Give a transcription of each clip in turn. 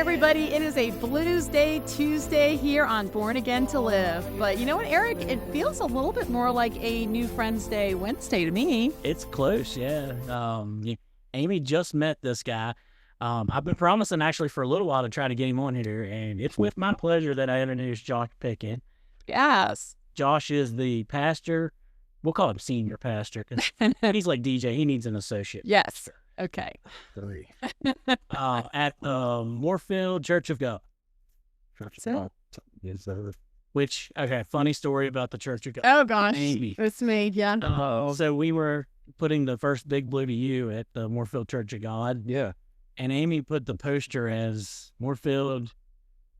everybody. It is a Blues Day Tuesday here on Born Again to Live. But you know what, Eric? It feels a little bit more like a New Friends Day Wednesday to me. It's close, yeah. Amy just met this guy. I've been promising actually for a little while to try to get him on here, and it's with my pleasure that I introduce Josh Pickett. Yes. Josh is the pastor. We'll call him senior pastor because he's like DJ. He needs an associate. Yes. Okay. At Moorfield Church of God. Which, okay, funny story about the Church of God. Oh, gosh. Amy. It's me, yeah. So we were putting the first Big Blue to You at the Moorfield Church of God. Yeah. And Amy put the poster as Moorfield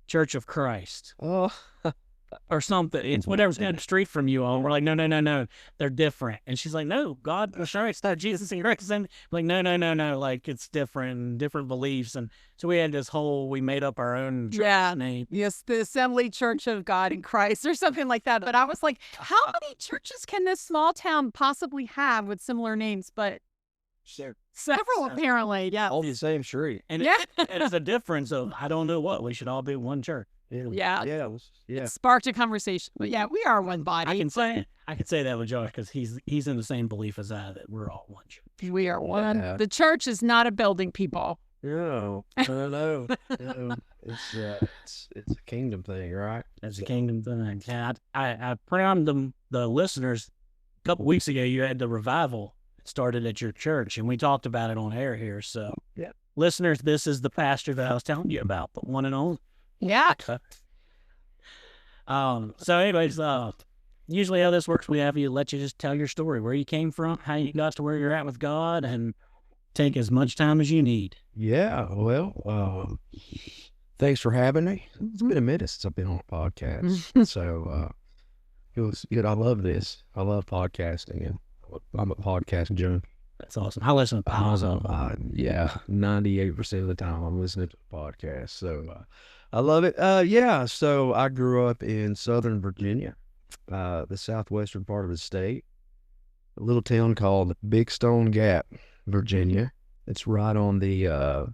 Church of Christ. Oh. Or something. It's whatever's down the street from you all. We're like, no. They're different. And she's like, no, God was sure it's not Jesus and Christ. And like, no. Like, it's different beliefs. And so we had this whole, we made up our own church name. Yes, the Assembly Church of God in Christ or something like that. But I was like, how many churches can this small town possibly have with similar names? But several, apparently. Yeah. All the same street. And it's a difference of, I don't know what, we should all be one church. Yeah. It sparked a conversation. But yeah, we are one body. I can say that with Josh because he's in the same belief as I that we're all one church. We are one. Yeah. The church is not a building, people. No. It's a kingdom thing, right? It's a kingdom thing. Yeah, I primed the listeners a couple weeks ago. You had the revival started at your church, and we talked about it on air here. So, yeah, listeners, this is the pastor that I was telling you about, the one and only. Yeah. So anyways, usually how this works, we have you let you just tell your story, where you came from, how you got to where you're at with God, and take as much time as you need. Yeah. Well, thanks for having me. It's been a minute since I've been on a podcast. So, it was good. I love this. I love podcasting, and I'm a podcast junkie. That's awesome. I listen to podcasts. Yeah, 98% of the time I'm listening to a podcast. So I love it. So I grew up in Southern Virginia, the southwestern part of the state, a little town called Big Stone Gap, Virginia. It's right on the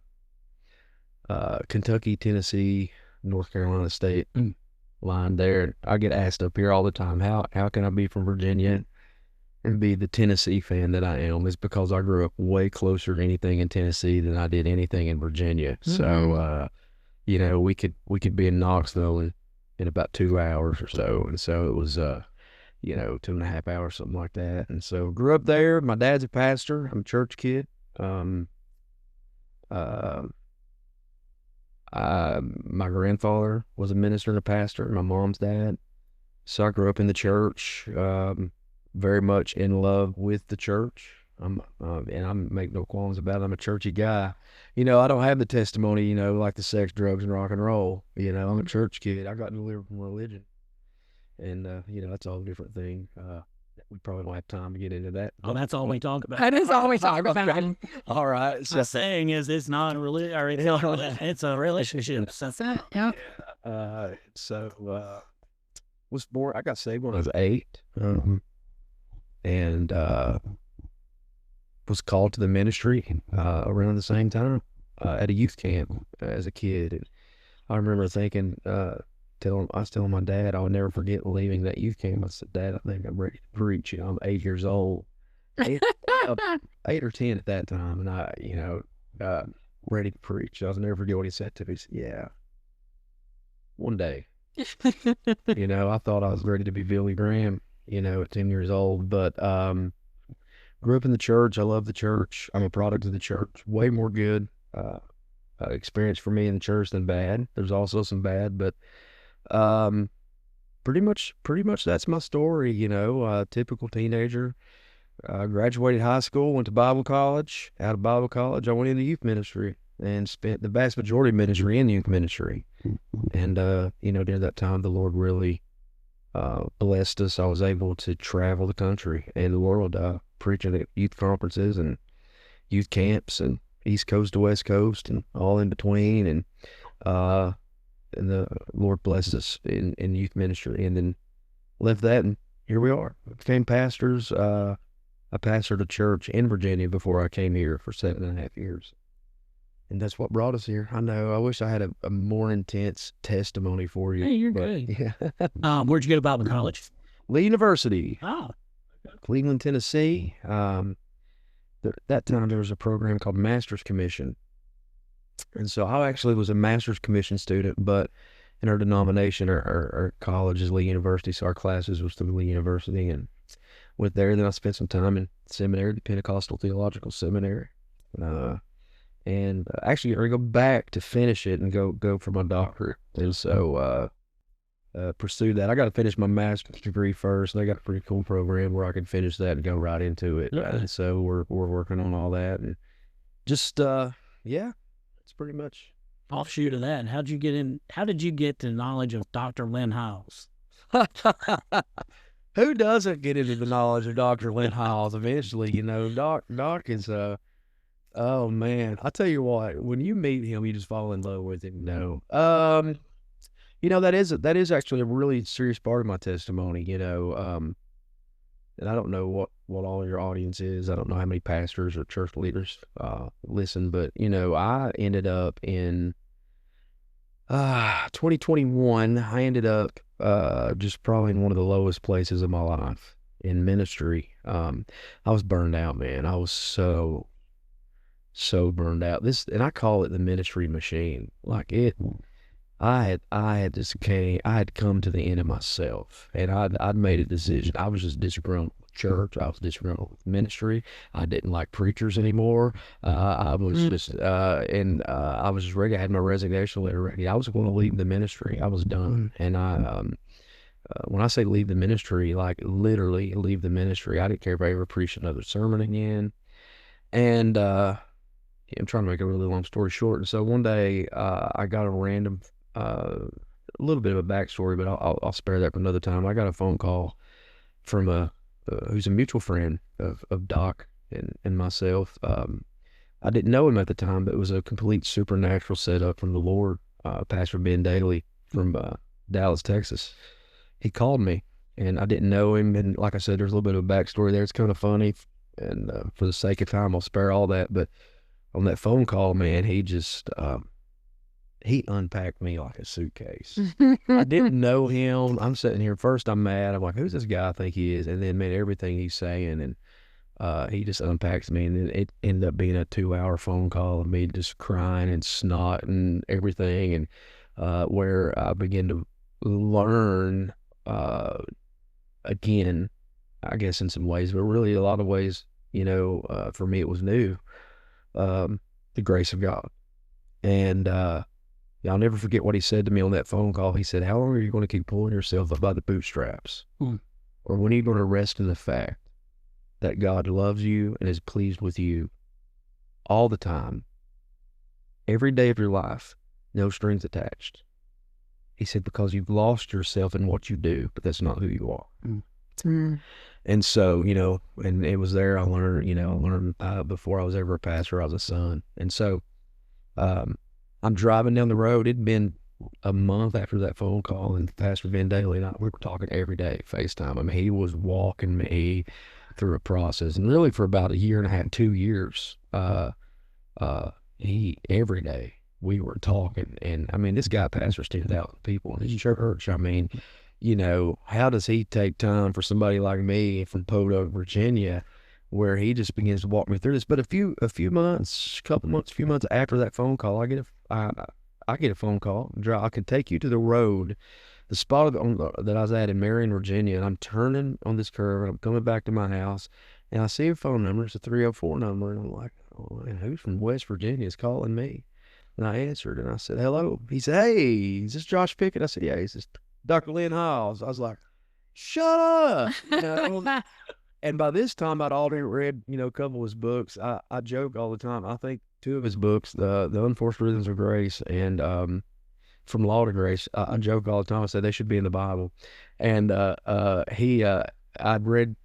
Kentucky, Tennessee, North Carolina state line there. I get asked up here all the time, how can I be from Virginia and be the Tennessee fan that I am? Is because I grew up way closer to anything in Tennessee than I did anything in Virginia. So, we could be in Knoxville in about 2 hours or so. And so it was, 2.5 hours, something like that. And so grew up there. My dad's a pastor. I'm a church kid. My grandfather was a minister and a pastor, my mom's dad. So I grew up in the church, very much in love with the church. And I make no qualms about it. I'm a churchy guy. I don't have the testimony, like the sex, drugs, and rock and roll. I'm a church kid. I got delivered from religion. And, that's all a different thing. We probably don't have time to get into that. Oh, that's all we talk about. That is all we talk about. All right. So the saying is, it's not a religion, or it's a relationship. Was born. I got saved when I was 8. And was called to the ministry around the same time at a youth camp as a kid. And I remember thinking, I was telling my dad, I'll never forget leaving that youth camp. I said, Dad, I think I'm ready to preach. I'm 8 years old, 8 or 10 at that time, and I, ready to preach. I'll never forget what he said to me. He said, yeah, one day. I thought I was ready to be Billy Graham, at 10 years old, but grew up in the church. I love the church. I'm a product of the church. Way more good experience for me in the church than bad. There's also some bad, but pretty much that's my story. Typical teenager. Graduated high school, went to Bible college. Out of Bible college, I went into youth ministry and spent the vast majority of ministry in youth ministry. And during that time, the Lord really blessed us. I was able to travel the country and the world, preaching at youth conferences and youth camps and East Coast to West Coast and all in between. And the Lord blessed us in youth ministry, and then left that, and here we are. Became pastors. I pastored a church in Virginia before I came here for 7.5 years. And that's what brought us here. I know. I wish I had a more intense testimony for you. Hey, you're but, good. Yeah. Where'd you get about in college? Lee University, Oh, Cleveland, Tennessee. That time there was a program called Master's Commission. And so I actually was a Master's Commission student, but in our denomination, our college is Lee University, so our classes was through Lee University, and went there. Then I spent some time in seminary, the Pentecostal Theological Seminary. And actually, I go back to finish it and go for my doctorate. And so pursue that. I got to finish my master's degree first. They got a pretty cool program where I can finish that and go right into it. And so we're working on all that, and just yeah, it's pretty much offshoot of that. How did you get the knowledge of Dr. Lynn Hiles? Who doesn't get into the knowledge of Dr. Lynn Hiles eventually? Doc is oh man, I tell you what, when you meet him, you just fall in love with him. That is actually a really serious part of my testimony. And I don't know what all your audience is. I don't know how many pastors or church leaders listen, but I ended up in 2021. I ended up just probably in one of the lowest places of my life in ministry. I was burned out, man. I was so burned out. And I call it the ministry machine. Like it, I had come to the end of myself, and I'd made a decision. I was just disgruntled with church. I was disgruntled with ministry. I didn't like preachers anymore. I was just, and I was just ready. I had my resignation letter ready. I was going to leave the ministry. I was done. And when I say leave the ministry, like literally leave the ministry, I didn't care if I ever preached another sermon again. And I'm trying to make a really long story short. And so one day I got a random, a little bit of a backstory, but I'll spare that for another time. I got a phone call from who's a mutual friend of Doc and myself. I didn't know him at the time, but it was a complete supernatural setup from the Lord. Pastor Ben Daly from Dallas, Texas. He called me, and I didn't know him. And like I said, there's a little bit of a backstory there. It's kind of funny, and for the sake of time, I'll spare all that. But on that phone call, man, he just he unpacked me like a suitcase. I didn't know him. I'm sitting here. First, I'm mad. I'm like, who's this guy I think he is? And then, man, everything he's saying, and he just unpacks me. And then it ended up being a 2-hour phone call of me just crying and snot and everything. And where I began to learn again, I guess in some ways, but really a lot of ways, for me, it was new. The grace of God. And I'll never forget what he said to me on that phone call. He said, how long are you going to keep pulling yourself up by the bootstraps? Or when are you going to rest in the fact that God loves you and is pleased with you all the time, every day of your life, no strings attached? He said, because you've lost yourself in what you do, but that's not who you are. And so, and it was there I learned, before I was ever a pastor, I was a son. And so I'm driving down the road. It'd been a month after that phone call, and Pastor Ben Daly and we were talking every day, FaceTime. I mean, he was walking me through a process. And really for about 1.5 years, 2 years, every day we were talking. And I mean, this guy pastors 10,000 people in his church. I mean, how does he take time for somebody like me from Poto, Virginia, where he just begins to walk me through this? But a few months after that phone call, I get a phone call. I can take you to the road, the spot that I was at in Marion, Virginia, and I'm turning on this curve, and I'm coming back to my house, and I see a phone number. It's a 304 number, and I'm like, oh man, who's from West Virginia is calling me? And I answered, and I said, hello. He said, hey, is this Josh Pickett? I said, yeah. He says, Dr. Lynn Hiles. I was like, shut up. And by this time, I'd already read, a couple of his books. I joke all the time. I think 2 of his books, the Unforced Rhythms of Grace and From Law to Grace, I joke all the time. I say they should be in the Bible. And I'd read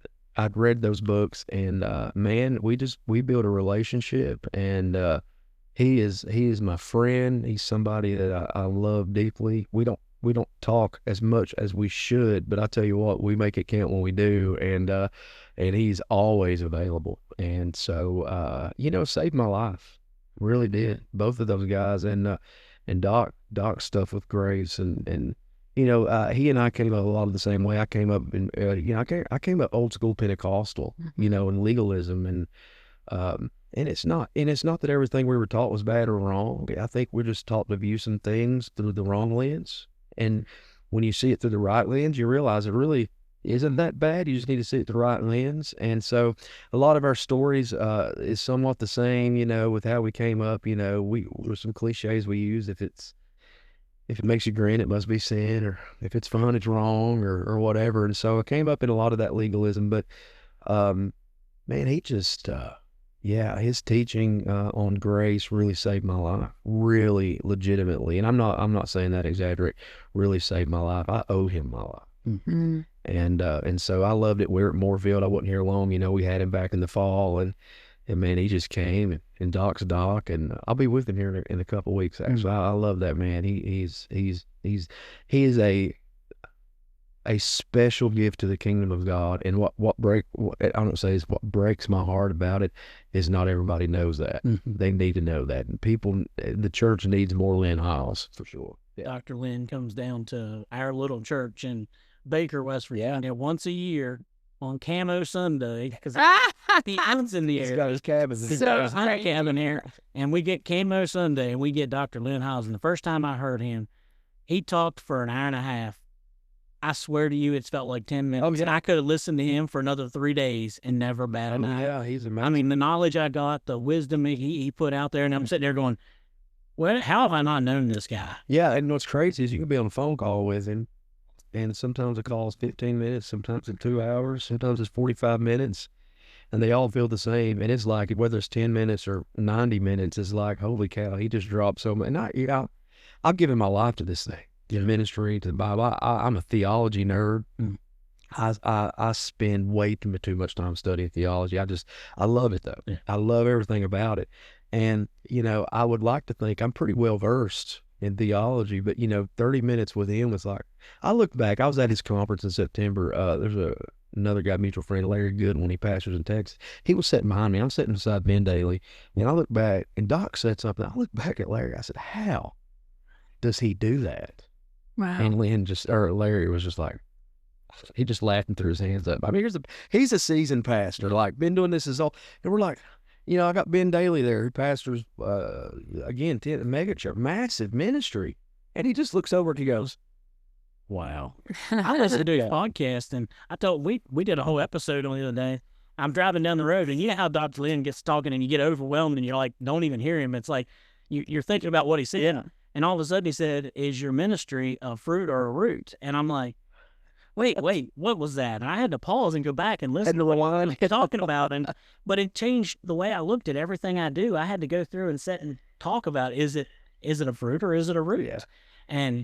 those books, and man, we built a relationship, and he is my friend. He's somebody that I love deeply. We don't talk as much as we should, but I tell you what, we make it count when we do, and he's always available. And so, saved my life. Really did. Both of those guys, and Doc's stuff with grace, and he and I came up a lot of the same way. I came up in I came up old school Pentecostal, and legalism, and it's not that everything we were taught was bad or wrong. I think we're just taught to view some things through the wrong lens, and when you see it through the right lens, you realize it really isn't that bad. You just need to see it through the right lens. And so a lot of our stories is somewhat the same, with how we came up. There's some cliches we use. If it makes you grin, it must be sin, or if it's fun, it's wrong, or whatever. And so I came up in a lot of that legalism, but man, he just his teaching on grace really saved my life, really legitimately. And I'm not saying that exaggerate. Really saved my life. I owe him my life. Mm-hmm. And so I loved it. We were at Moorfield. I wasn't here long. We had him back in the fall, and man, he just came, and Doc's Doc, and I'll be with him here in a couple of weeks. Actually, I love that man. He is a special gift to the kingdom of God. And what breaks my heart about it is not everybody knows that. Mm-hmm. They need to know that, and the church needs more Lynn Hiles for sure. Yeah. Dr. Lynn comes down to our little church in Baker, West Virginia, once a year on Camo Sunday, because he owns in the air. He's got his cabin. His cabin here, and we get Camo Sunday, and we get Dr. Lynn Hiles. And the first time I heard him, he talked for an hour and a half. I swear to you, it's felt like 10 minutes. Oh, yeah. And I could have listened to him for another 3 days and never bat an eye. Yeah, he's amazing. I mean, the knowledge I got, the wisdom he put out there, and I'm sitting there going, well, how have I not known this guy? Yeah, and what's crazy is you can be on a phone call with him, and sometimes the call is 15 minutes, sometimes it's 2 hours, sometimes it's 45 minutes, and they all feel the same. And it's like, whether it's 10 minutes or 90 minutes, it's like, holy cow, he just dropped so much. And I've given my life to this thing, the ministry, to the Bible. I'm a theology nerd. Mm. I spend way too much time studying theology. I love it, though. Yeah. I love everything about it. And, I would like to think I'm pretty well versed in theology, but 30 minutes with him was like, I look back, I was at his conference in September. There's another guy, mutual friend, Larry Goodwin, he pastors in Texas. He was sitting behind me. I'm sitting beside Ben Daly, and I look back, and Doc said something. I look back at Larry. I said, how does he do that? Wow. And Larry was just like, he just laughing through his hands up. I mean, he's a seasoned pastor, like been doing this and we're like, I got Ben Daly there, who pastors, again, mega church, massive ministry. And he just looks over and he goes, wow. I listened to his podcast, and I told, we did a whole episode on the other day. I'm driving down the road, and you know how Dr. Lynn gets talking and you get overwhelmed and you're like, don't even hear him. It's like, you're thinking about what he said. Yeah. And all of a sudden he said, is your ministry a fruit or a root? And I'm like, wait, what was that? And I had to pause and go back and listen to what he's talking about. But it changed the way I looked at everything I do. I had to go through and sit and talk about, is it a fruit or is it a root? Yeah.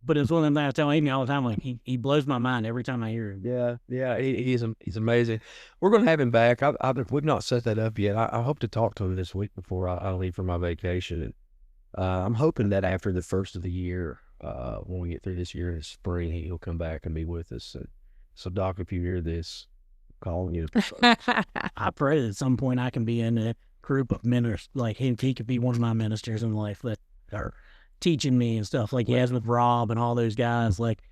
But it's one of them things I tell Amy all the time, like he blows my mind every time I hear him. Yeah, he's amazing. We're going to have him back. We've not set that up yet. I hope to talk to him this week before I leave for my vacation. And I'm hoping that after the first of the year, when we get through this year in the spring, he'll come back and be with us. And so, Doc, if you hear this, call you. I pray that at some point I can be in a group of ministers, like he could be one of my ministers in life that are teaching me and stuff, like he has with Rob and all those guys. Like,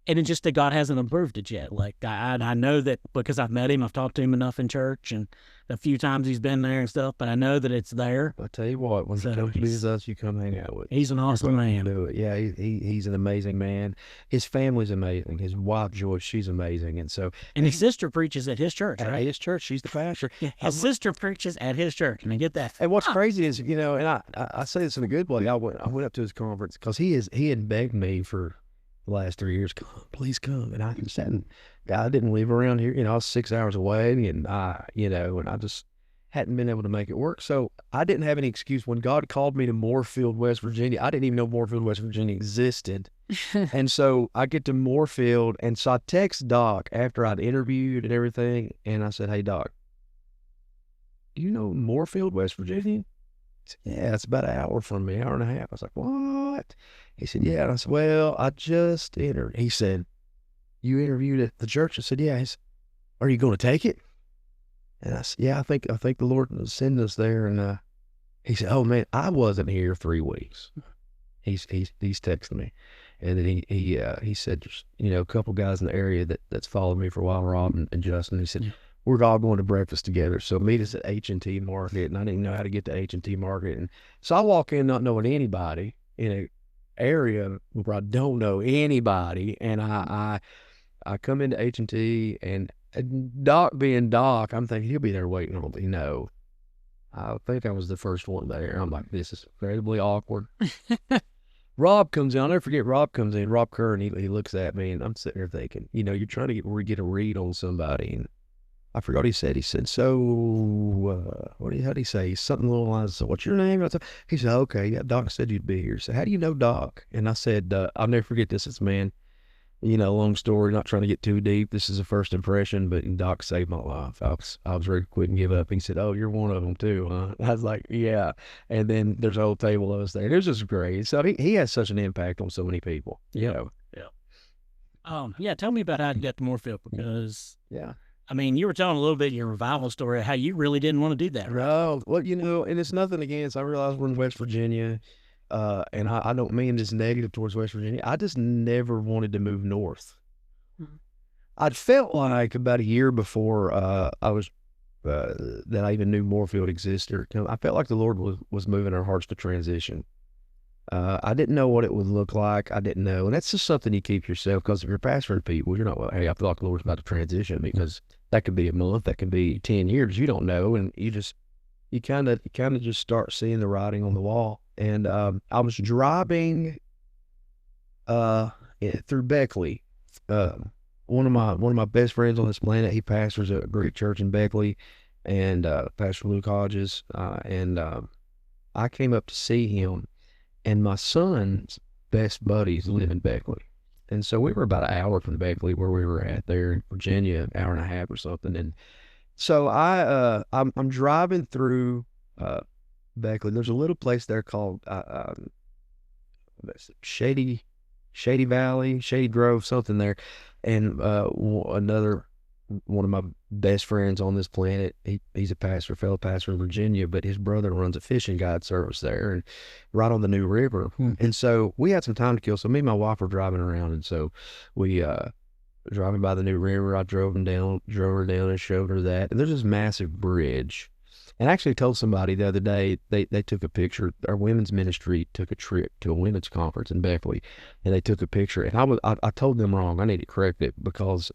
and it's just that God hasn't approved it yet. Like I know that because I've met him, I've talked to him enough in church and a few times he's been there and stuff, but I know that it's there. I'll tell you what, when he comes to visit us, you come hang out with him. He's an awesome man. Do it. Yeah, he's an amazing man. His family's amazing. His wife, Joyce, she's amazing. And his sister preaches at his church, right? At his church. She's the pastor. Yeah, his sister preaches at his church, and I get that. And what's crazy is, and I say this in a good way, I went up to his conference because he had begged me for the last 3 years, come, please come. And I didn't live around here. I was 6 hours away, and I just hadn't been able to make it work. So I didn't have any excuse. When God called me to Moorfield, West Virginia, I didn't even know Moorfield, West Virginia existed. And so I get to Moorfield, and so I text Doc after I'd interviewed and everything, and I said, hey, Doc, do you know Moorfield, West Virginia? He said, yeah, it's about an hour from me, hour and a half. I was like, what? He said, yeah. And I said, well, I just entered. He said, you interviewed at the church? I said, yeah. He said, are you going to take it? And I said, yeah, I think the Lord will send us there. He said, "Oh man, I wasn't here 3 weeks." He's texting me, and then he said, a couple guys in the area that's followed me for a while, Rob and Justin. He said, we're all going to breakfast together. So meet us at H&T Market, and I didn't know how to get to H&T Market, and so I walk in not knowing anybody in an area where I don't know anybody, and I come into H&T, and Doc being Doc, I'm thinking he'll be there waiting on me. No, I think I was the first one there. I'm like, this is incredibly awkward. Rob comes in. I'll never forget. Rob comes in. Rob Kerr, and he looks at me, and I'm sitting there thinking, you're trying to get a read on somebody, and I forgot what he said. He said, so, how'd he say? Something along the lines of, what's your name? He said, okay, yeah, Doc said you'd be here. So how do you know Doc? And I said, I'll never forget this. It's man, long story, not trying to get too deep. This is a first impression, but Doc saved my life. I was ready to quit and give up. He said, oh, you're one of them too, huh? I was like, yeah. And then there's a whole table of us there. It was just great. So he has such an impact on so many people, Yeah. Yeah, tell me about how you got to Moorfield, because yeah. I mean, you were telling a little bit your revival story, how you really didn't want to do that, right? Oh, well, and it's nothing against, I realize we're in West Virginia, and I don't mean this negative towards West Virginia. I just never wanted to move north. I'd felt like about a year before I was that I even knew Moorfield existed. I felt like the Lord was moving our hearts to transition. I didn't know what it would look like. I didn't know. And that's just something you keep yourself, because if you're pastoring people, you're not, well, hey, I feel like the Lord's about to transition, because that could be a month, that could be 10 years. You don't know. And you kind of just start seeing the writing on the wall. And I was driving through Beckley. One of my best friends on this planet, he pastors a great church in Beckley, and Pastor Luke Hodges. And I came up to see him. And my son's best buddies live in Beckley. And so we were about an hour from Beckley, where we were at there in Virginia, an hour and a half or something. And so I'm driving through Beckley. There's a little place there called Shady Valley, Shady Grove, something there. And one of my best friends on this planet, he's a fellow pastor in Virginia, but his brother runs a fishing guide service there, and right on the New River. And so we had some time to kill. So me and my wife were driving around, and so we driving by the New River. I drove her down and showed her that. And there's this massive bridge. And I actually told somebody the other day, they took a picture. Our women's ministry took a trip to a women's conference in Beckley, and they took a picture. And I told them wrong. I need to correct it, because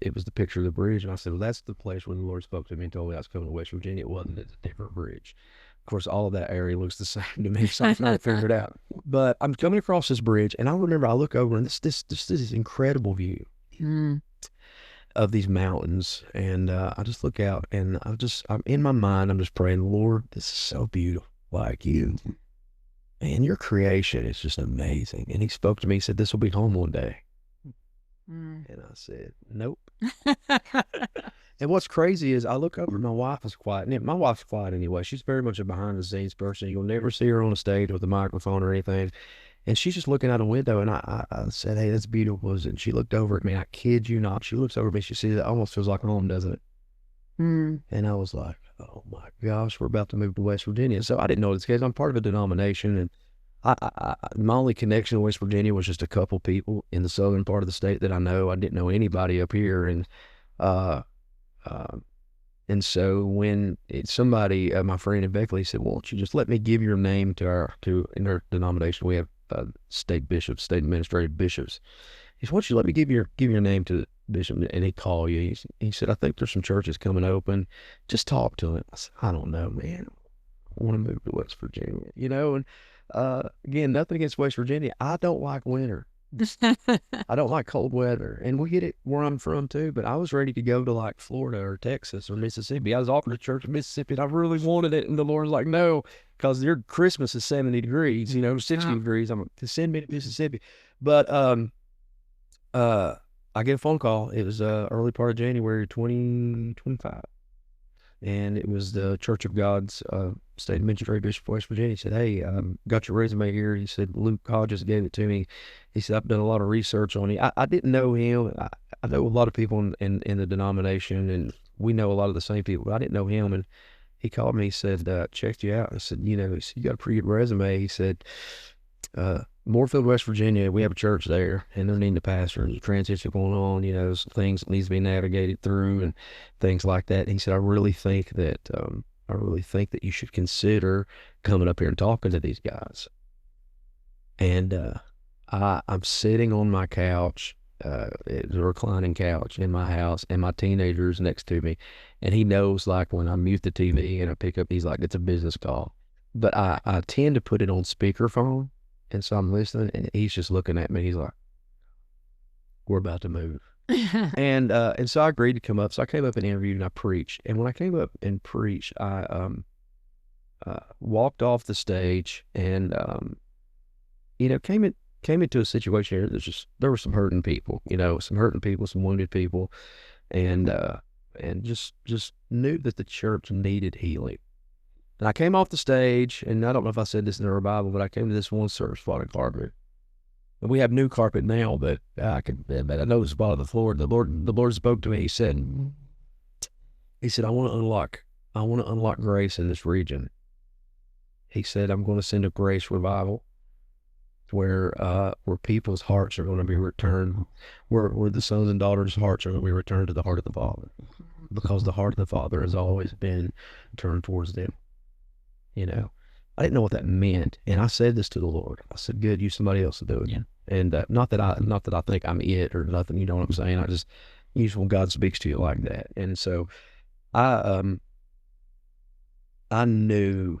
it was the picture of the bridge. And I said, well, that's the place where the Lord spoke to me and told me I was coming to West Virginia. It wasn't. It's a different bridge. Of course, all of that area looks the same to me, so I'm trying to figure it out. But I'm coming across this bridge, and I remember I look over, and this incredible view of these mountains, and I just look out, and I'm in my mind, I'm just praying, Lord, this is so beautiful, like you, and your creation is just amazing. And he spoke to me, he said, this will be home one day. And I said, nope. And what's crazy is I look over, my wife is quiet, and my wife's quiet anyway. She's very much a behind the scenes person. You'll never see her on a stage with a microphone or anything. And she's just looking out a window, and I said, hey, that's beautiful. And she looked over at me. I kid you not. She looks over at me. She sees it almost feels like home, doesn't it? And I was like, oh my gosh, we're about to move to West Virginia. So I didn't know this case. I'm part of a denomination, and my only connection to West Virginia was just a couple people in the southern part of the state that I know. I didn't know anybody up here. And so when somebody, my friend in Beckley, said, well, won't you just let me give your name in our denomination? We have state administrative bishops. He said, why don't you let me give your name to the bishop, and he'd call you. He said, I think there's some churches coming open. Just talk to him. I said, I don't know, man. I want to move to West Virginia, and again, nothing against West Virginia. I don't like winter. I don't like cold weather, and we get it where I'm from too, but I was ready to go to like Florida or Texas or Mississippi. I was offered a church in Mississippi, and I really wanted it, and the Lord's like, no, because your Christmas is 70 degrees, 60 degrees. I'm to send me to Mississippi. But I get a phone call. It was early part of January 2025. And it was the Church of God's state administrative bishop of West Virginia. He said, hey, got your resume here. He said, Luke Hodges gave it to me. He said, I've done a lot of research on you. I didn't know him. I know a lot of people in the denomination, and we know a lot of the same people, but I didn't know him. And he called me. He said, checked you out. I said, you know, he said, you got a pretty good resume. He said, Moorfield, West Virginia, we have a church there, and they're needing a pastor. There's a transition going on, you know, some things that needs to be navigated through and things like that. And he said, I really think that you should consider coming up here and talking to these guys. And I'm sitting on my couch, it's a reclining couch in my house, and my teenager's next to me. And he knows, like, when I mute the TV and I pick up, he's like, it's a business call. But I tend to put it on speakerphone. And so I'm listening, and he's just looking at me. He's like, we're about to move. And so I agreed to come up. So I came up and interviewed, and I preached. And when I came up and preached, I walked off the stage and, you know, came into a situation here. There were some hurting people, you know, some wounded people, and just knew that the church needed healing. And I came off the stage, and I don't know if I said this in the revival, but I came to this one service spot of carpet. And we have new carpet now, but I know the spot of the floor. The Lord spoke to me. He said, I want to unlock grace in this region. He said, I'm going to send a grace revival where people's hearts are going to be returned, where the sons and daughters' hearts are going to be returned to the heart of the Father, because the heart of the Father has always been turned towards them. You know, I didn't know what that meant, and I said this to the Lord. I said, "Good, use somebody else to do it." Yeah. And not that I think I'm it or nothing. You know what I'm saying? I just use when God speaks to you like that. And so, I knew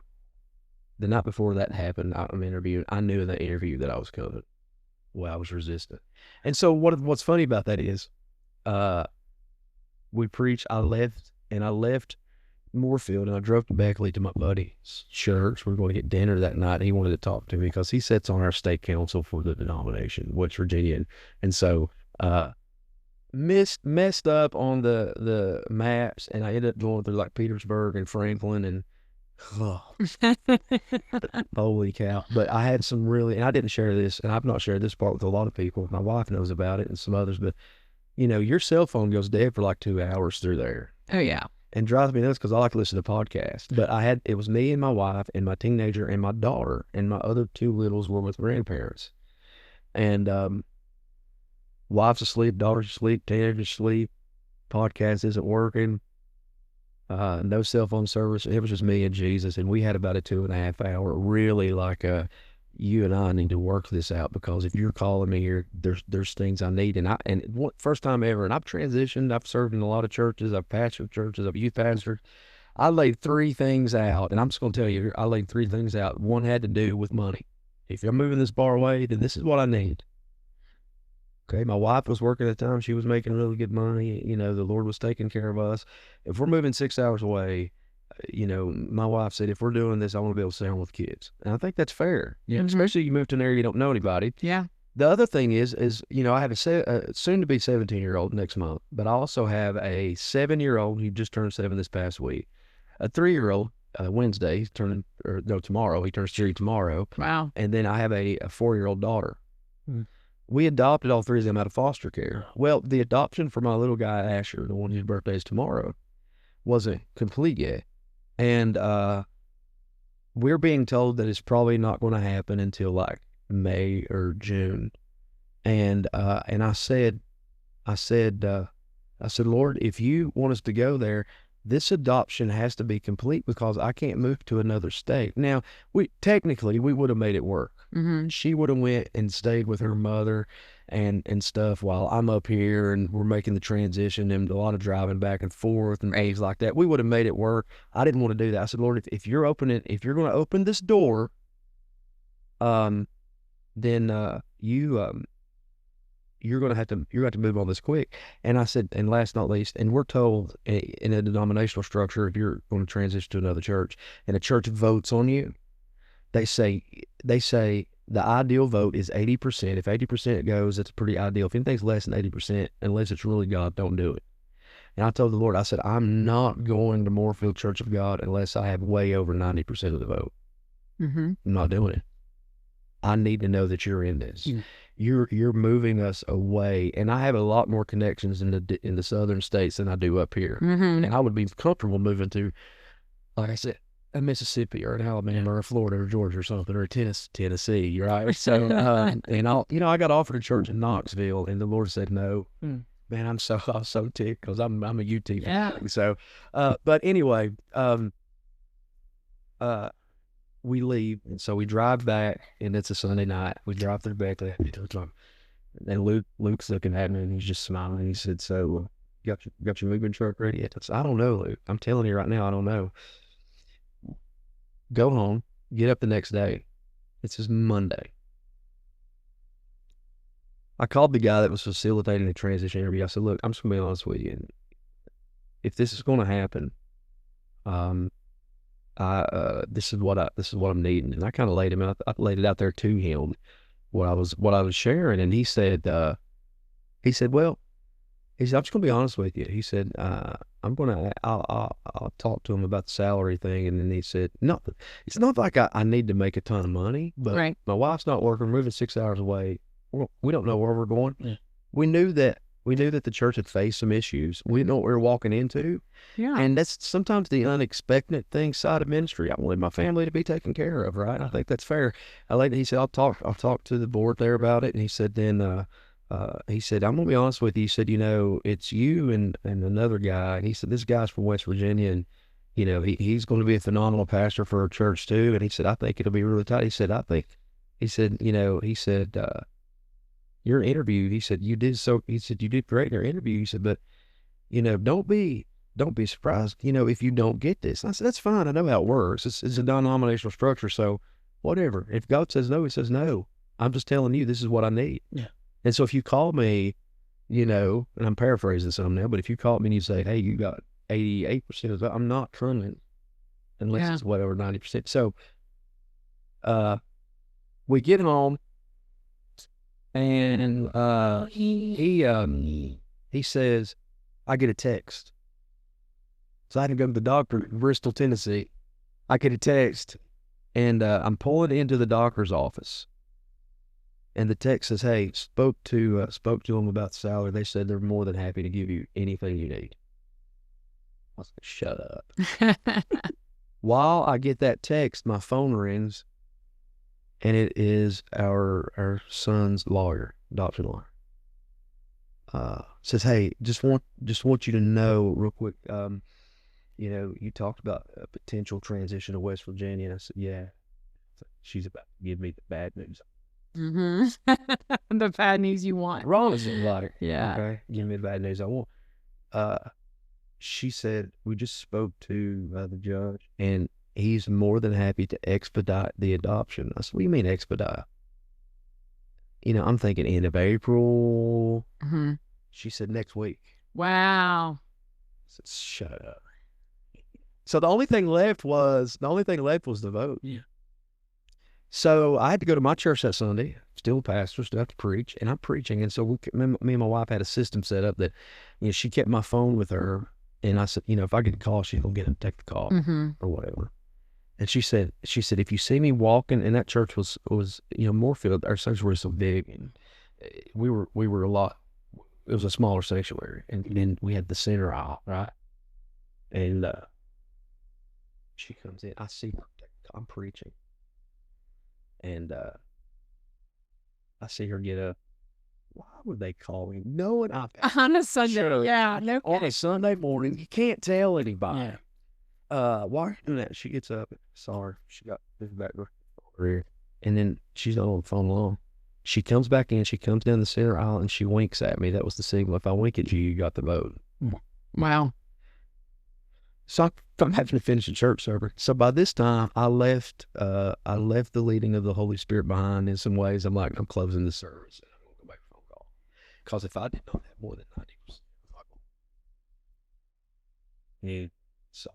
the night before that happened. I'm interviewing. I knew in that interview that I was covered. Well, I was resistant. And so, what's funny about that is, we preached. I left Moorfield, and I drove to Beckley to my buddy's church. We were going to get dinner that night. He wanted to talk to me because he sits on our state council for the denomination, West Virginia. And so, messed up on the maps, and I ended up going through like Petersburg and Franklin, and holy cow. But I had some really, and I didn't share this, and I've not shared this part with a lot of people. My wife knows about it and some others, but you know, your cell phone goes dead for like 2 hours through there. Oh yeah. And drives me nuts because I like to listen to podcasts. But it was me and my wife and my teenager and my daughter, and my other two littles were with grandparents. And wife's asleep, daughter's asleep, teenager's asleep, podcast isn't working, no cell phone service. It was just me and Jesus, and we had about a 2.5 hour, really like you and I need to work this out, because if you're calling me here, there's things I need. First time ever, and I've transitioned, I've served in a lot of churches, I've pastored churches, I've youth pastored. I laid 3 things out, and I'm just going to tell you, I laid 3 things out. One had to do with money. If you're moving this far away, then this is what I need. Okay, my wife was working at the time. She was making really good money. You know, the Lord was taking care of us. If we're moving 6 hours away, you know, my wife said, if we're doing this, I want to be able to stay home with kids. And I think that's fair. Yeah. Especially you move to an area you don't know anybody. Yeah. The other thing is, you know, I have a soon-to-be 17-year-old next month, but I also have a 7-year-old who just turned 7 this past week, a 3-year-old Wednesday, tomorrow. He turns 3 tomorrow. Wow. And then I have a 4-year-old daughter. We adopted all 3 of them out of foster care. Well, the adoption for my little guy, Asher, the one whose birthday is tomorrow, wasn't complete yet. And we're being told that it's probably not going to happen until like May or June. And I said, Lord, if you want us to go there, this adoption has to be complete, because I can't move to another state. Now, we would have made it work. Mm-hmm. She would have went and stayed with her mother and stuff while I'm up here, and we're making the transition and a lot of driving back and forth and things like that. We would have made it work. I didn't want to do that. I said, Lord, if you're going to open this door, then you're going to have to move on this quick. And I said, and last not least, and we're told in a denominational structure, if you're going to transition to another church and a church votes on you, they say the ideal vote is 80%. If 80% goes, that's pretty ideal. If anything's less than 80%, unless it's really God, don't do it. And I told the Lord, I said, I'm not going to Moorfield Church of God unless I have way over 90% of the vote. Mm-hmm. I'm not doing it. I need to know that you're in this. Mm. You're moving us away, and I have a lot more connections in the southern states than I do up here. Mm-hmm. And I would be comfortable moving to like I said, a Mississippi or an Alabama or a Florida or Georgia or something, or Tennessee, right? So, and I got offered a church in Knoxville, and the Lord said no. Man, I'm so ticked because I'm a UT fan. Yeah. So, but anyway, we leave, and so we drive back, and it's a Sunday night. We drive through Beckley, and Luke's looking at me, and he's just smiling. He said, "So, got your moving truck ready yet?" I said, "I don't know, Luke. I'm telling you right now, I don't know." Go home, get up the next day. This is Monday. I called the guy that was facilitating the transition interview. I said, "Look, I'm just gonna be honest with you. If this is going to happen, this is what I'm needing." And I kind of laid him out. I laid it out there to him what I was sharing, and he said, "Well," he said, "I'm just gonna be honest with you." He said, I'll talk to him about the salary thing." And then he said, "No, it's not like I need to make a ton of money, but Right. my wife's not working. We're moving 6 hours away. We don't know where we're going." Yeah. We knew that the church had faced some issues. We didn't know what we were walking into. Yeah. And that's sometimes the unexpected thing side of ministry. I wanted my family to be taken care of, right? I think that's fair. He said, I'll talk to the board there about it. And he said, he said, "I'm going to be honest with you." He said, "It's you and another guy." And he said, "This guy's from West Virginia, and, he's going to be a phenomenal pastor for our church too." And he said, "I think it'll be really tight." He said, "Your interview," he said, "you did great in your interview." He said, "But, don't be surprised, if you don't get this." And I said, "That's fine. I know how it works. It's a denominational structure. So whatever. If God says no, he says no. I'm just telling you, this is what I need." Yeah. And so if you call me, and I'm paraphrasing some now, but if you call me and you say, "Hey, you got 88% of that," I'm not coming unless it's whatever, 90%. So, we get home, and he says, I get a text. So I had to go to the doctor in Bristol, Tennessee. I get a text, and I'm pulling into the doctor's office, and the text says, "Hey, spoke to them about the salary. They said they're more than happy to give you anything you need." I was like, "Shut up." While I get that text, my phone rings, and it is our son's lawyer, adoption lawyer. Says, "Hey, just want you to know real quick, you talked about a potential transition to West Virginia." And I said, "Yeah." She's about to give me the bad news. The bad news you want. Wrong is like, Yeah. okay, give me the bad news I want. She said, "We just spoke to the judge, and he's more than happy to expedite the adoption." I said, "What do you mean expedite?" I'm thinking end of April. Mm-hmm. She said, "Next week." Wow. I said, "Shut up." So the only thing left was the vote. Yeah. So I had to go to my church that Sunday, still a pastor, still have to preach, and I'm preaching. And so me and my wife had a system set up that, she kept my phone with her, and I said, if I get a call, she'll take the call or whatever. And she said, "If you see me walking," and that church was Moorfield, our sanctuary was so big, and we were a lot. It was a smaller sanctuary, and then we had the center aisle, right? And she comes in, I see her, I'm preaching, and I see her get up. Why would they call me? Knowing On a Sunday, yeah, no. on a Sunday morning, you can't tell anybody. Yeah. Why are you doing that? She gets up, saw her, she got this back door, and then she's not on the phone long. She comes back in, she comes down the center aisle, and she winks at me. That was the signal. If I wink at you, you got the vote. Wow. So I'm having to finish the church service. So by this time, I left the leading of the Holy Spirit behind in some ways. I'm like, I'm closing the service, and I'm going to go back to phone call. Because if I did not have more than 90%, so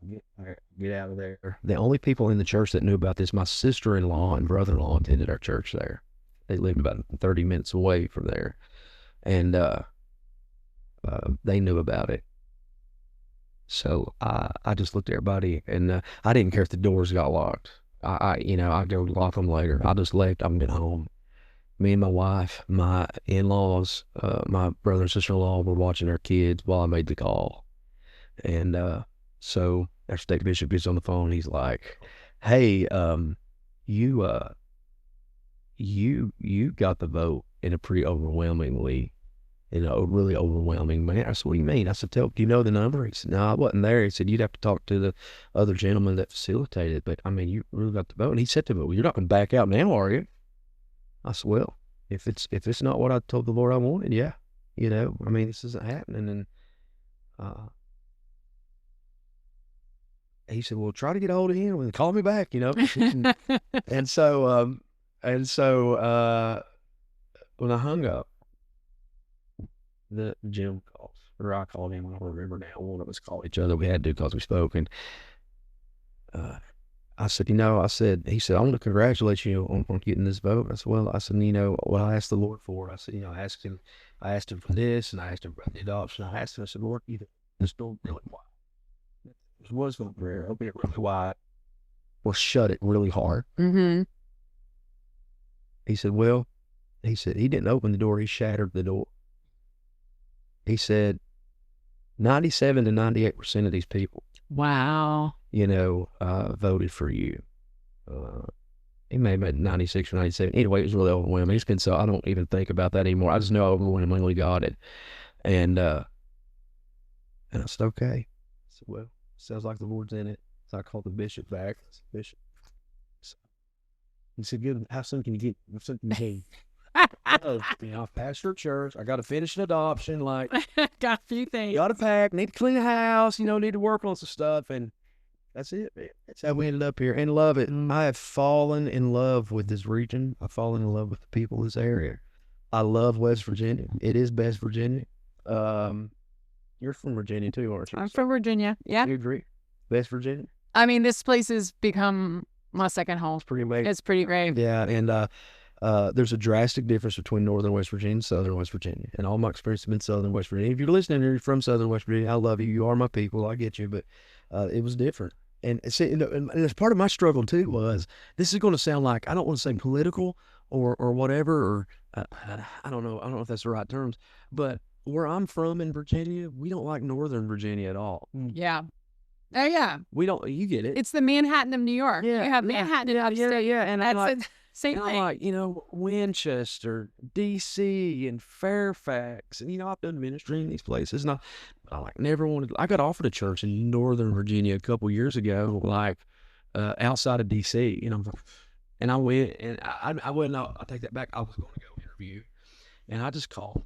get out of there. The only people in the church that knew about this, my sister-in-law and brother-in-law attended our church there. They lived about 30 minutes away from there. And they knew about it. So I just looked at everybody, and I didn't care if the doors got locked. I'd go lock them later. I just left. I'm getting home. Me and my wife, my in-laws, my brother and sister-in-law were watching our kids while I made the call. And so Our state bishop gets on the phone. He's like, "Hey, you you got the vote in a pretty overwhelmingly, really overwhelming manner." I said, "What do you mean?" I said, "Do you know the number?" He said, "No, I wasn't there." He said, "You'd have to talk to the other gentleman that facilitated, but I mean, you really got the vote." And he said to me, "Well, you're not going to back out now, are you?" I said, "Well, if it's not what I told the Lord I wanted, yeah, I mean, this isn't happening." And he said, "Well, try to get a hold of him and call me back," and so when I hung up, the Jim calls, or I called him. I don't remember now. One of us called each other. We had to because we spoke. And I said, he said, "I want to congratulate you on getting this vote." I said, "Well," I said, "what I asked the Lord for." I said, I asked him for this, and I asked him for the adoption. I said, "Lord, either this door really wide. This was going prayer. Open it really wide, or shut it really hard." Mm-hmm. He said, he didn't open the door. He shattered the door. He said, 97 to 98% of these people, Wow, voted for you. He may have been 96 or 97. Anyway, it was really overwhelming. It's been so I don't even think about that anymore. I just know I overwhelmingly got it. And I said, "Okay." I said, "Well, sounds like the Lord's in it." So I called the bishop back. I said, "Bishop." He said, "Good. How soon can you get? How soon can you get?" I've pastored church. I got to finish an adoption. Like, got a few things. got to pack. Need to clean the house. Need to work on some stuff. And that's it, man. That's how we ended up here, and love it. I have fallen in love with this region. I've fallen in love with the people of this area. I love West Virginia. It is best Virginia. You're from Virginia too, aren't you? I'm from Virginia. Yeah. You agree? West Virginia? I mean, this place has become my second home. It's pretty amazing. It's pretty great. Yeah, and there's a drastic difference between northern West Virginia and southern West Virginia. And all my experience has been southern West Virginia. If you're listening and you're from southern West Virginia, I love you. You are my people. I get you. But it was different. And see, and as part of my struggle too was, this is going to sound like, I don't want to say political or whatever, or I don't know. I don't know if that's the right terms, but where I'm from in Virginia, we don't like northern Virginia at all. Yeah. Oh, yeah. We don't, you get it. It's the Manhattan of New York. Yeah. You have Manhattan and upstate. Yeah. And That's like, the same thing. like, Winchester, D.C., and Fairfax. And, I've done ministry in these places. And I never wanted, I got offered a church in Northern Virginia a couple years ago, outside of D.C., and I went, and I went, I take that back. I was going to go interview, and I just called.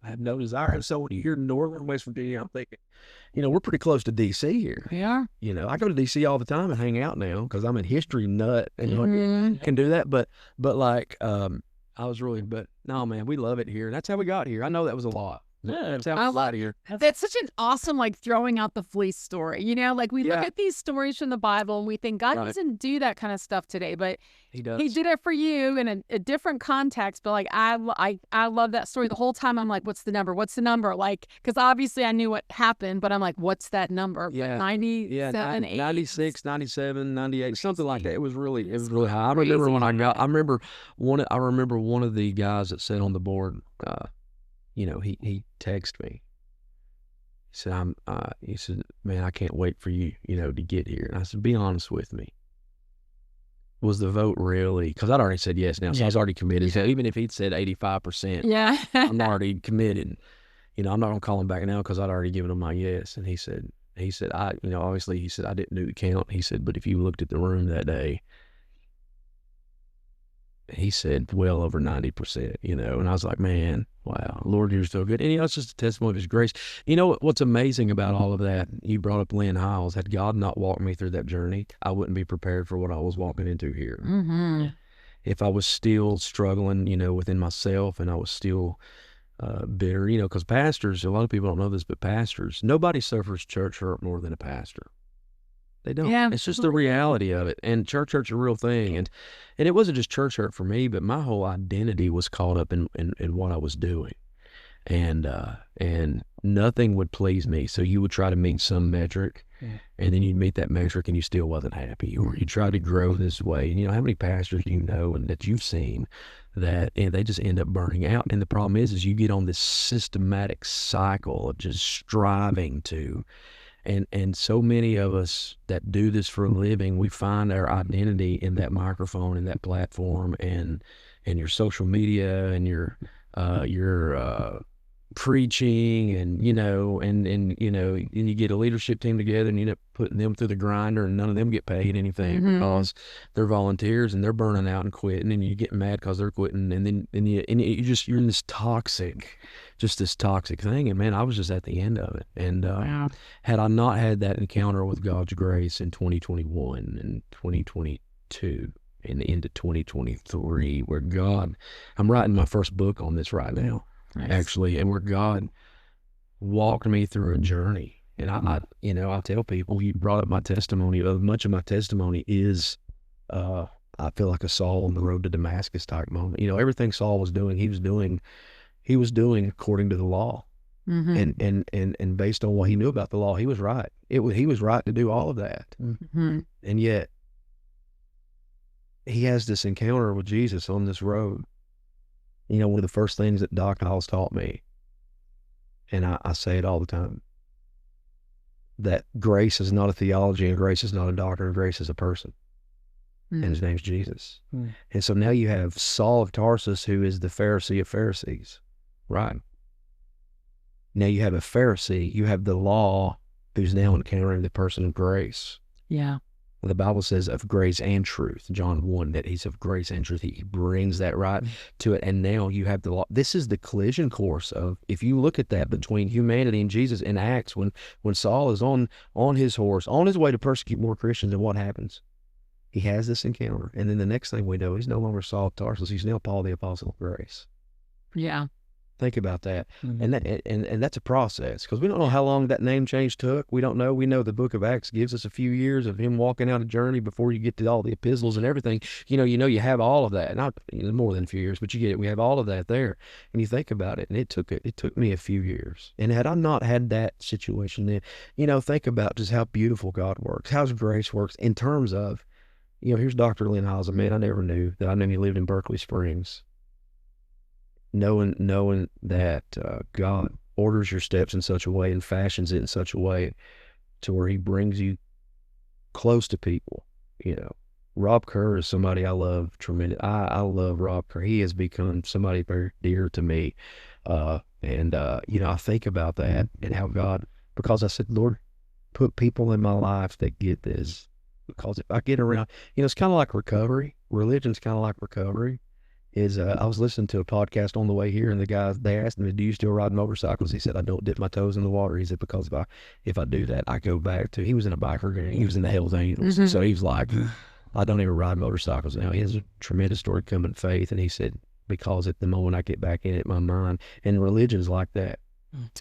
I have no desire. And so when you hear Northern West Virginia, I'm thinking, we're pretty close to D.C. here. We are. I go to D.C. all the time and hang out now because I'm a history nut and I can do that. But I was really, but no, man, we love it here. That's how we got here. I know that was a lot. Yeah, that's how we got here. That's such an awesome, throwing out the fleece story. We look at these stories from the Bible and we think God doesn't do that kind of stuff today, but He does. He did it for you in a different context. But I love that story. The whole time I'm like, what's the number? What's the number? Because obviously I knew what happened, but I'm like, what's that number? Yeah. 97, 8. 96, 97, 98, something like that. It was really high. I remember when I remember one of the guys that sat on the board, he texted me. He said, "Man, I can't wait for you, to get here." And I said, "Be honest with me. Was the vote really?" Because I'd already said yes now, so I was already committed. So even if he'd said 85%, yeah, I'm already committed. I'm not going to call him back now because I'd already given him my yes. And he said, obviously, he said, "I didn't do the count." He said, "But if you looked at the room that day," he said, "well over 90%, and I was like, man, wow, Lord, you're so good. And, it's just a testimony of His grace. What's amazing about all of that, you brought up Lynn Hiles. Had God not walked me through that journey, I wouldn't be prepared for what I was walking into here. Mm-hmm. If I was still struggling, within myself, and I was still bitter, because pastors, a lot of people don't know this, but pastors, nobody suffers church hurt more than a pastor. They don't. Yeah. It's just the reality of it. And church hurt's a real thing. And it wasn't just church hurt for me, but my whole identity was caught up in what I was doing. And nothing would please me. So you would try to meet some metric, and then you'd meet that metric and you still wasn't happy. Or you try to grow this way. And how many pastors do you know and that you've seen that they just end up burning out? And the problem is you get on this systematic cycle of just striving to. And so many of us that do this for a living, we find our identity in that microphone and that platform and your social media and your preaching, and and you get a leadership team together and you end up putting them through the grinder, and none of them get paid anything because they're volunteers and they're burning out and quitting, and you get mad because they're quitting, and then you're in this toxic thing. And man, I was just at the end of it. And had I not had that encounter with God's grace in 2021 and 2022 and into 2023, where I'm writing my first book on this right now. Nice. Actually, and where God walked me through a journey. And I tell people, you brought up my testimony. Much of my testimony is, I feel like a Saul on the road to Damascus type moment. Everything Saul was doing, he was doing according to the law. And based on what he knew about the law, he was right. He was right to do all of that. And yet, he has this encounter with Jesus on this road. One of the first things that Doc Niles taught me, and I say it all the time, that grace is not a theology, and grace is not a doctrine, and grace is a person. And his name's Jesus. And so now you have Saul of Tarsus, who is the Pharisee of Pharisees, right? Now you have a Pharisee, you have the law, who's now encountering the person of grace. Yeah. The Bible says of grace and truth, John 1, that he's of grace and truth. He brings that right to it. And now you have the law. This is the collision course of, if you look at that, between humanity and Jesus in Acts, when Saul is on his horse, on his way to persecute more Christians, and what happens? He has this encounter. And then the next thing we know, he's no longer Saul of Tarsus. He's now Paul the Apostle of Grace. Yeah. Think about that. And that's a process, because we don't know how long that name change took. We don't know. We know the book of Acts gives us a few years of him walking out a journey before you get to all the epistles and everything. You have all of that. Not more than a few years, but we have all of that there. And you think about it, and it took me a few years. And had I not had that situation then, think about just how beautiful God works, how his grace works in terms of, here's Dr. Lynn Hiles, a man I never knew, that I knew he lived in Berkeley Springs. Knowing that God orders your steps in such a way and fashions it in such a way to where he brings you close to people. Rob Kerr is somebody I love tremendous. I love Rob Kerr. He has become somebody very dear to me. I think about that and how God, because I said, Lord, put people in my life that get this. Because if I get around, it's kind of like recovery. Religion's kind of like recovery. I was listening to a podcast on the way here, and they asked me, do you still ride motorcycles? He said, I don't dip my toes in the water. He said, because if I do that, I go back to, he was in a biker gang. He was in the Hells Angels. So he was like, I don't even ride motorcycles now. He has a tremendous story coming to faith. And he said, because at the moment I get back in it, my mind, and religion's like that.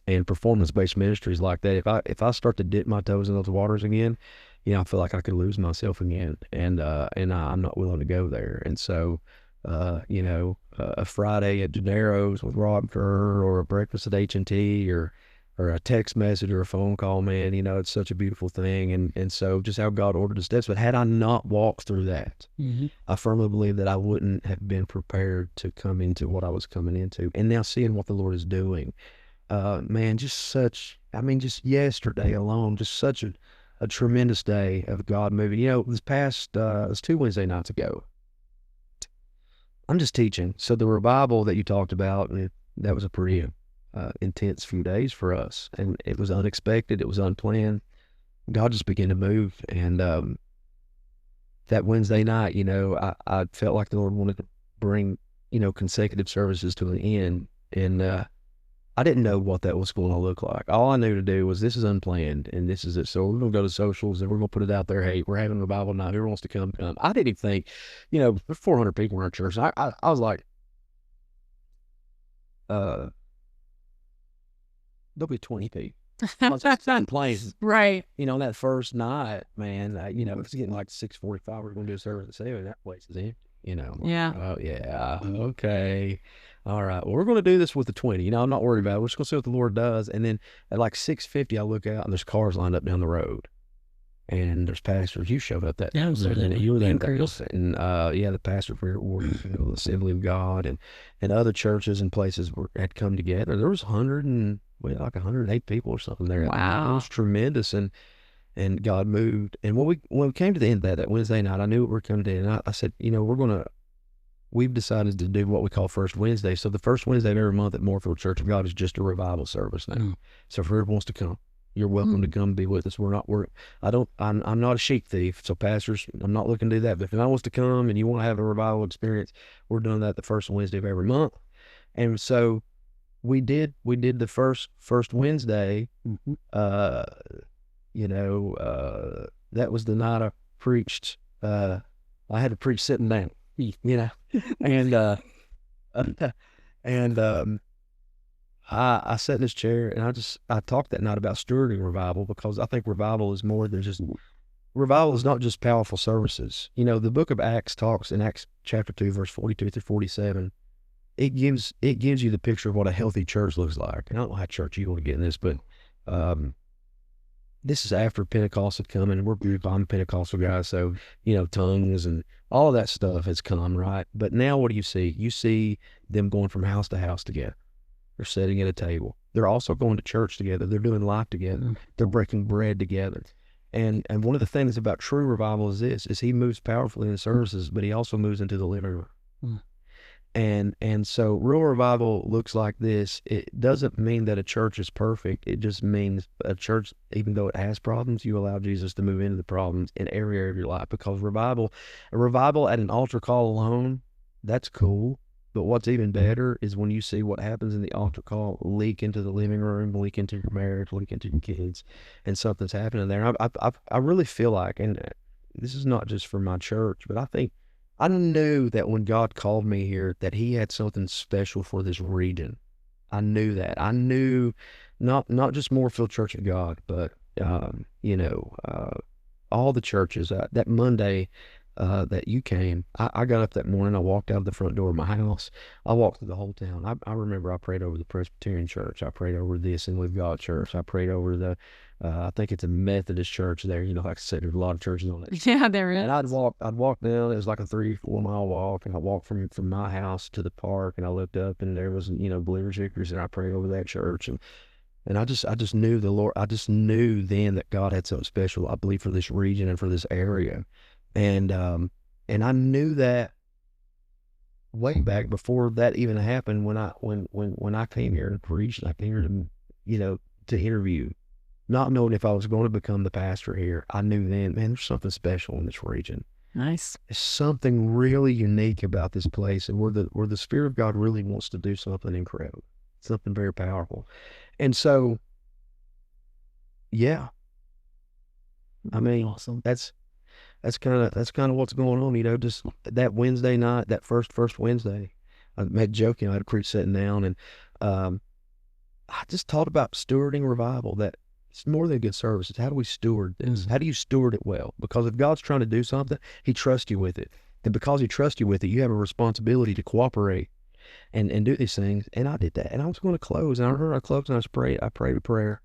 And performance-based ministries like that. If I start to dip my toes in those waters again, I feel like I could lose myself again. And I'm not willing to go there. And so, a Friday at Gennaro's with Rob Kerr, or a breakfast at H&T, or a text message or a phone call, man, it's such a beautiful thing. And so just how God ordered the steps. But had I not walked through that, I firmly believe that I wouldn't have been prepared to come into what I was coming into. And now seeing what the Lord is doing, man, just yesterday alone, just such a tremendous day of God moving. This past, it was 2 Wednesday nights ago, I'm just teaching. So the revival that you talked about, that was a pretty intense few days for us. And it was unexpected. It was unplanned. God just began to move. And that Wednesday night, I felt like the Lord wanted to bring, consecutive services to an end. And I didn't know what that was going to look like. All I knew to do was, this is unplanned, and this is it. So we're going to go to socials, and we're going to put it out there. Hey, we're having a revival night. Whoever wants to come. I didn't even think, there's 400 people in our church. I was like, there'll be 20 people. It's unplanned. Right. That first night, man, it's getting like 6:45. We're going to do a service at 7. That place is empty. Yeah. Oh, yeah. Okay. All right. Well, we're going to do this with the 20. I'm not worried about it. We're just going to see what the Lord does. And then at like 6:50, I look out, and there's cars lined up down the road. And there's pastors. You showed up that. Yeah, you were there. And the pastor for the Assembly of God and other churches and places had come together. There was 100 and we had like 108 people or something there. Wow. It was tremendous, and God moved. And when we came to the end of that Wednesday night, I knew we were coming to, and I said, we've decided to do what we call First Wednesday. So the first Wednesday of every month at Moorfield Church of God is just a revival service now. So if whoever wants to come, you're welcome to come be with us. I'm not a sheep thief. So pastors, I'm not looking to do that. But if anyone wants to come and you want to have a revival experience, we're doing that the first Wednesday of every month. And so we did the first Wednesday. That was the night I preached. I had to preach sitting down, I sat in this chair and I talked that night about stewarding revival, because I think revival is more than just, revival is not just powerful services. The book of Acts talks in Acts chapter 2, verse 42 through 47. It gives you the picture of what a healthy church looks like. I don't know how church you want to get in this, but this is after Pentecost had come, and I'm a Pentecostal guy, so, tongues and all of that stuff has come, right? But now what do you see? You see them going from house to house together. They're sitting at a table. They're also going to church together. They're doing life together. They're breaking bread together. And one of the things about true revival is he moves powerfully in the services, but he also moves into the living room. And so real revival looks like this. It doesn't mean that a church is perfect. It just means a church, even though it has problems, you allow Jesus to move into the problems in every area of your life. Because a revival at an altar call alone, that's cool. But what's even better is when you see what happens in the altar call leak into the living room, leak into your marriage, leak into your kids, and something's happening there. I really feel like, and this is not just for my church, but I knew that when God called me here, that he had something special for this region. I knew that. I knew not just Moorfield Church of God, but, all the churches. That Monday that you came, I got up that morning. I walked out of the front door of my house. I walked through the whole town. I remember I prayed over the Presbyterian Church. I prayed over the Assembly of God Church. I prayed over the, I think it's a Methodist church there. Like I said, there's a lot of churches on it. Yeah, there is. And I'd walk down. It was like a 3-4 mile walk, and I walked from my house to the park, and I looked up, and there was believers acres, and I prayed over that church, and I just knew the Lord. I just knew then that God had something special, I believe, for this region and for this area. And I knew that way back before that even happened, when I came here to preach. I came here to interview, not knowing if I was going to become the pastor here. I knew then, man, there's something special in this region. Nice. There's something really unique about this place, and where the Spirit of God really wants to do something incredible, something very powerful. And so, yeah, I mean, Awesome. That's kind of what's going on, just that Wednesday night, that first Wednesday, I made joking, I had a preach sitting down, and I just taught about stewarding revival, that it's more than a good service. It's how do we steward this? How do you steward it well? Because if God's trying to do something, he trusts you with it. And because he trusts you with it, you have a responsibility to cooperate and do these things. And I did that. And I was going to close, and I remember I closed, and I prayed a prayer.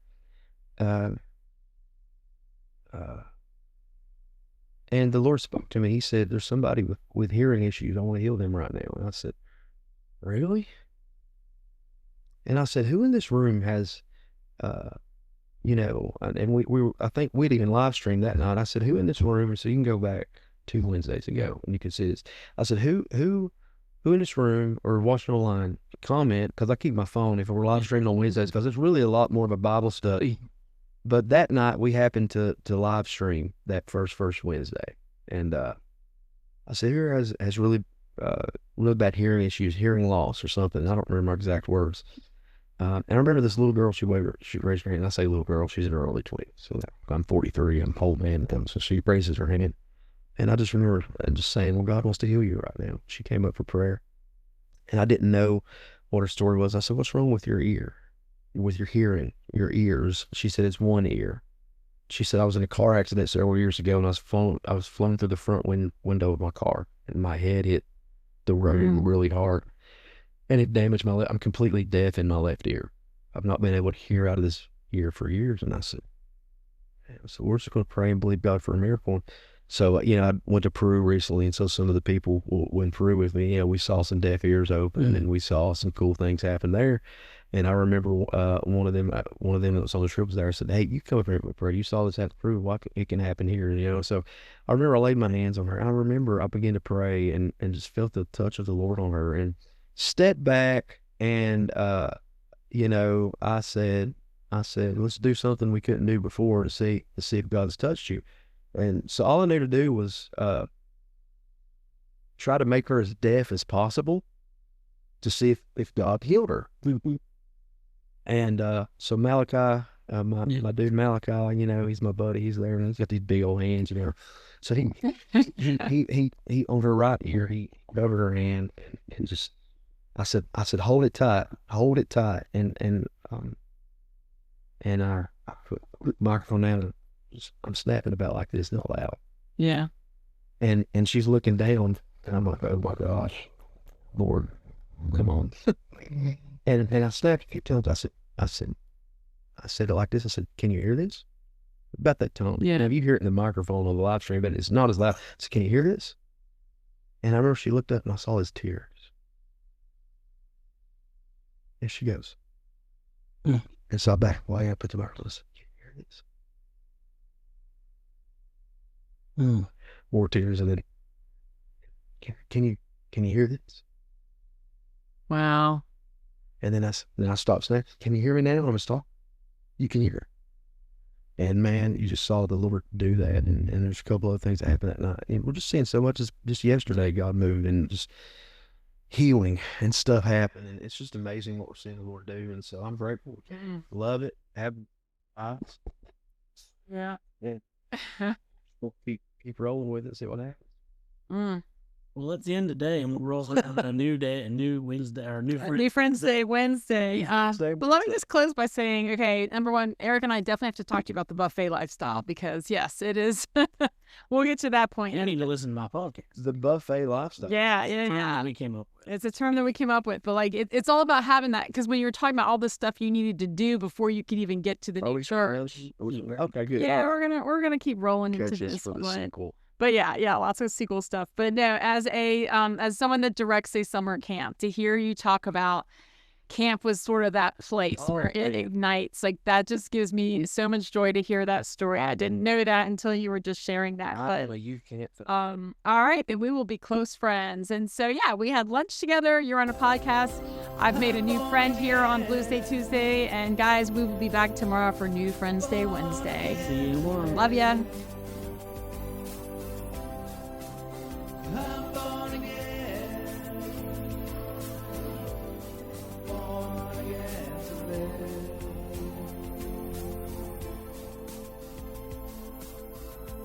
And the Lord spoke to me. He said, there's somebody with hearing issues. I want to heal them right now. And I said, really? And I said, who in this room has, and we I think we'd even live streamed that night. I said, who in this room, so you can go back 2 Wednesdays ago and you can see this. I said, who in this room or watching online, comment, because I keep my phone if we're live streaming on Wednesdays, because it's really a lot more of a Bible study. But that night we happened to live stream that first Wednesday. And I said, who has really bad hearing issues, hearing loss or something. I don't remember my exact words. And I remember this little girl, she raised her hand. I say little girl, she's in her early 20s. So I'm 43, I'm an old man. So she raises her hand. And I just remember just saying, well, God wants to heal you right now. She came up for prayer. And I didn't know what her story was. I said, what's wrong with your ear? With your hearing, your ears? She said, it's one ear. She said, I was in a car accident several years ago, and I was flown through the front window of my car, and my head hit the road really hard, and it damaged my left. I'm completely deaf in my left ear. I've not been able to hear out of this ear for years. And I said, so we're just going to pray and believe God for a miracle. So, I went to Peru recently, and so some of the people went in Peru with me. We saw some deaf ears open, and we saw some cool things happen there. And I remember one of them that was on the trip was there. I said, "Hey, you come up here and pray. You saw this have to prove why it can happen here, you know." So I remember I laid my hands on her. I remember I began to pray and just felt the touch of the Lord on her and stepped back and you know, I said, let's do something we couldn't do before to see if God's touched you. And so all I knew to do was try to make her as deaf as possible to see if God healed her. And so Malachi, my dude Malachi, you know, he's my buddy. He's there and he's got these big old hands, you know. So he on her right ear, he covered her hand and just I said, hold it tight, and I put the microphone down and I'm snapping about like this, not loud. Yeah. And she's looking down, and I'm like, oh my gosh, Lord, come on. and I snapped a few times. I said it like this. I said, can you hear this? About that tone. Yeah. Now, you hear it in the microphone on the live stream, but it's not as loud. I said, can you hear this? And I remember she looked up and I saw his tears. And she goes, and so I backed away. I put the microphone. I said, can you hear this? More tears, and then, can you hear this? Wow. And then I stopped saying, can you hear me now? I'm going to stop. You can hear. And man, you just saw the Lord do that. And there's a couple other things that happened that night. And we're just seeing so much. Just yesterday, God moved and just healing and stuff happened. And it's just amazing what we're seeing the Lord do. And so I'm grateful. Love it. Have eyes. Yeah. We'll keep rolling with it, see what happens. Well, it's the end of the day, and we're rolling on a new day, a new Wednesday, or new Friends Day, Wednesday. But let me just close by saying, okay, number one, Eric and I definitely have to talk to you about the buffet lifestyle because, yes, it is. We'll get to that point. You need to listen to my podcast. The buffet lifestyle. Yeah. We came up with. It's a term that we came up with, but like it's all about having that because when you were talking about all the stuff you needed to do before you could even get to the new church. Okay, good. Yeah, we're gonna keep rolling into this one. But yeah, lots of sequel stuff. But no, as someone that directs a summer camp, to hear you talk about camp was sort of that place where it ignites, like that just gives me so much joy to hear that story. I didn't know that until you were just sharing that. But you can't. all right, then we will be close friends. And so yeah, we had lunch together. You're on a podcast. I've made a new friend here on Blues Day Tuesday, and guys, we will be back tomorrow for New Friends Day Wednesday. See you tomorrow. Love ya.